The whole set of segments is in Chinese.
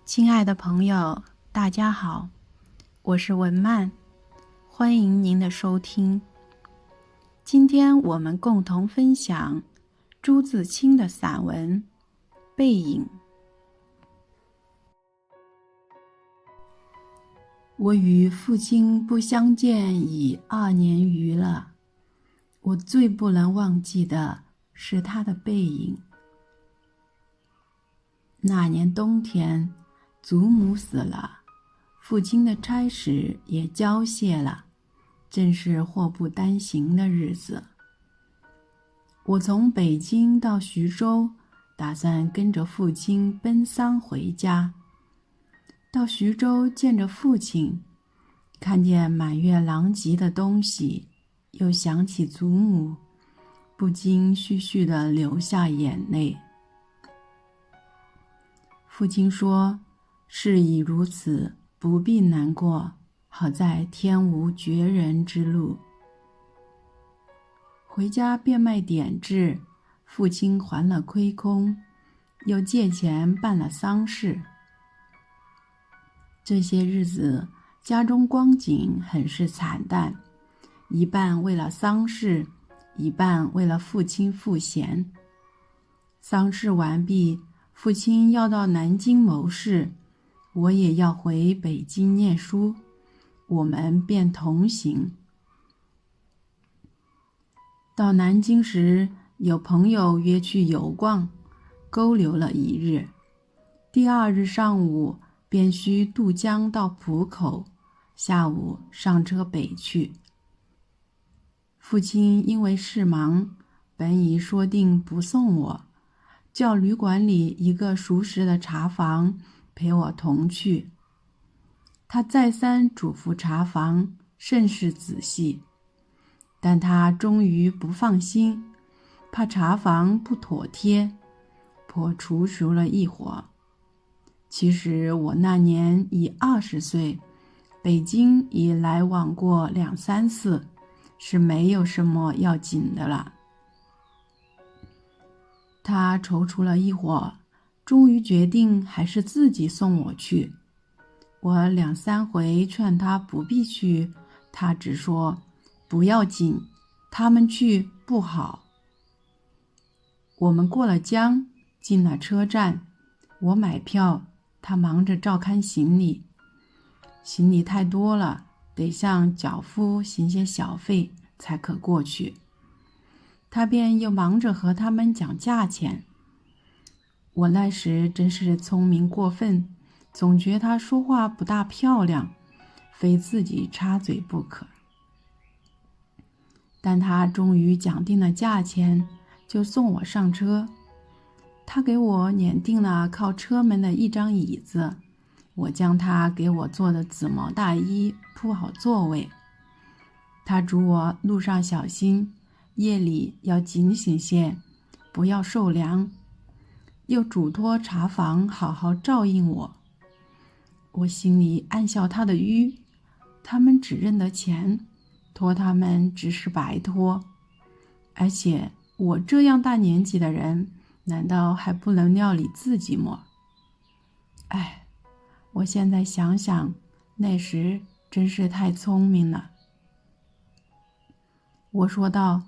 亲爱的朋友，大家好，我是文曼，欢迎您的收听。今天我们共同分享朱自清的散文《背影》。我与父亲不相见已2年余了，我最不能忘记的是他的背影。那年冬天，祖母死了，父亲的差使也交卸了，正是祸不单行的日子。我从北京到徐州，打算跟着父亲奔丧回家。到徐州见着父亲，看见满院狼藉的东西，又想起祖母，不禁絮絮地流下眼泪。父亲说，事已如此，不必难过，好在天无绝人之路。回家变卖点质，父亲还了亏空，又借钱办了丧事。这些日子，家中光景很是惨淡，一半为了丧事，一半为了父亲赋闲。丧事完毕，父亲要到南京谋事，我也要回北京念书，我们便同行。到南京时，有朋友约去游逛，勾留了一日。第2日上午，便须渡江到浦口，下午上车北去。父亲因为事忙，本已说定不送我，叫旅馆里一个熟识的茶房陪我同去。他再三嘱咐茶房甚是仔细，但他终于不放心，怕茶房不妥帖，颇踌躇了一会儿。其实我那年已20岁，北京已来往过2、3次，是没有什么要紧的了。他踌躇了一会儿，终于决定还是自己送我去。我2、3回劝他不必去，他只说不要紧，他们去不好。我们过了江，进了车站，我买票，他忙着照看行李。行李太多了，得向脚夫行些小费才可过去。他便又忙着和他们讲价钱。我那时真是聪明过分，总觉他说话不大漂亮，非自己插嘴不可。但他终于讲定了价钱，就送我上车。他给我撵定了靠车门的一张椅子，我将他给我做的紫毛大衣铺好座位。他嘱我路上小心，夜里要警醒些，不要受凉，又嘱托茶房好好照应我。我心里暗笑他的愚，他们只认得钱，托他们只是白托。而且我这样大年纪的人，难道还不能料理自己么？哎，我现在想想，那时真是太聪明了。我说道，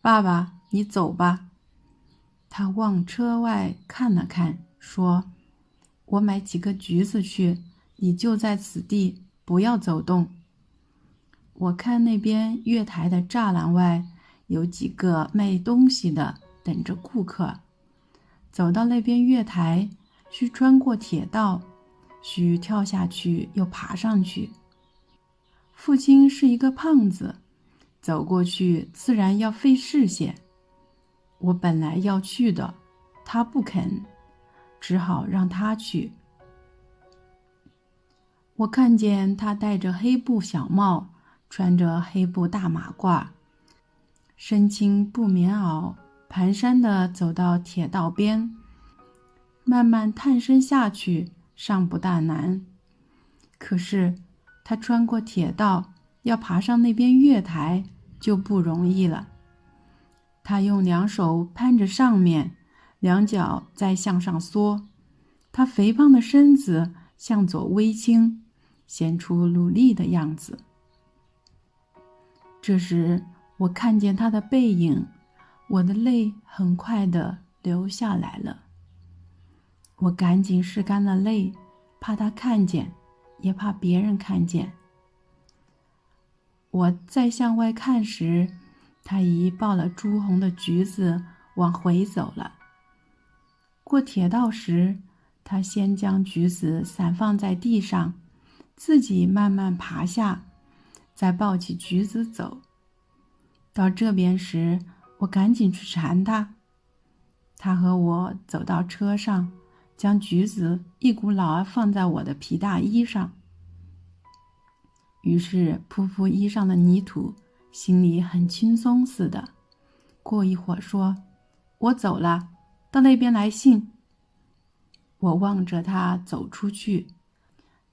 爸爸，你走吧。他往车外看了看，说，我买几个橘子去，你就在此地，不要走动。我看那边月台的栅栏外有几个卖东西的等着顾客，走到那边月台，需穿过铁道，需跳下去又爬上去。父亲是一个胖子，走过去自然要费事些。我本来要去的，他不肯，只好让他去。我看见他戴着黑布小帽，穿着黑布大马褂，身青布棉袄，蹒跚地走到铁道边，慢慢探身下去，尚不大难。可是他穿过铁道，要爬上那边月台，就不容易了。他用2手攀着上面，2脚再向上缩，他肥胖的身子向左微倾，显出努力的样子。这时我看见他的背影，我的泪很快地流下来了。我赶紧拭干了泪，怕他看见，也怕别人看见。我再向外看时，他已抱了朱红的橘子往回走了。过铁道时，他先将橘子散放在地上，自己慢慢爬下，再抱起橘子走。到这边时，我赶紧去缠他。他和我走到车上，将橘子一股脑儿放在我的皮大衣上。于是扑扑衣上的泥土，心里很轻松似的。过一会儿说：“我走了，到那边来信。”我望着他走出去，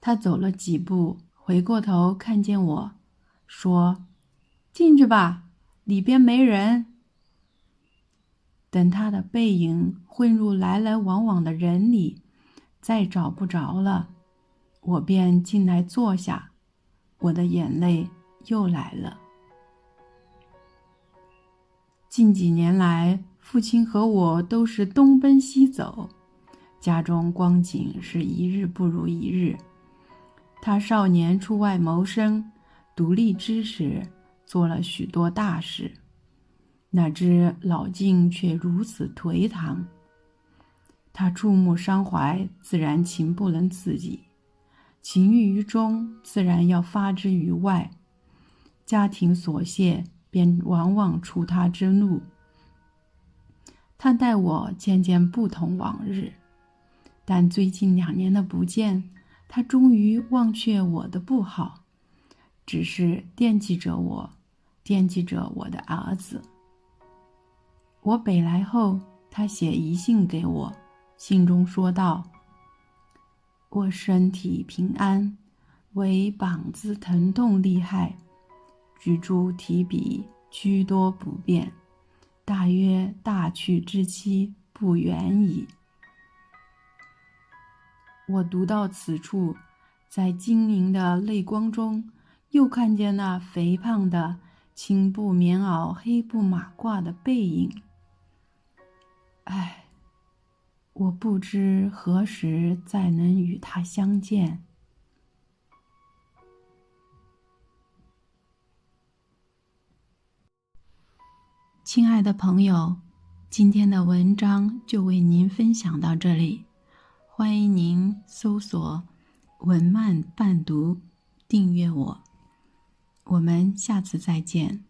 他走了几步，回过头看见我，说：“进去吧，里边没人。”等他的背影混入来来往往的人里，再找不着了，我便进来坐下，我的眼泪又来了。近几年来，父亲和我都是东奔西走，家中光景是一日不如一日。他少年出外谋生，独立知识，做了许多大事，哪知老境却如此颓唐。他触目伤怀，自然情不能自己，情郁于中，自然要发之于外。家庭琐屑便往往触他之怒。他待我渐渐不同往日，但最近2年的不见，他终于忘却我的不好，只是惦记着我，惦记着我的儿子。我北来后，他写遗信给我，信中说道：“我身体平安，唯膀子疼痛厉害，举箸提笔居多不便，大约大去之期不远矣。”我读到此处，在晶莹的泪光中，又看见那肥胖的青布棉袄黑布马褂的背影。唉，我不知何时再能与他相见。亲爱的朋友，今天的文章就为您分享到这里，欢迎您搜索文漫伴读，订阅我。我们下次再见。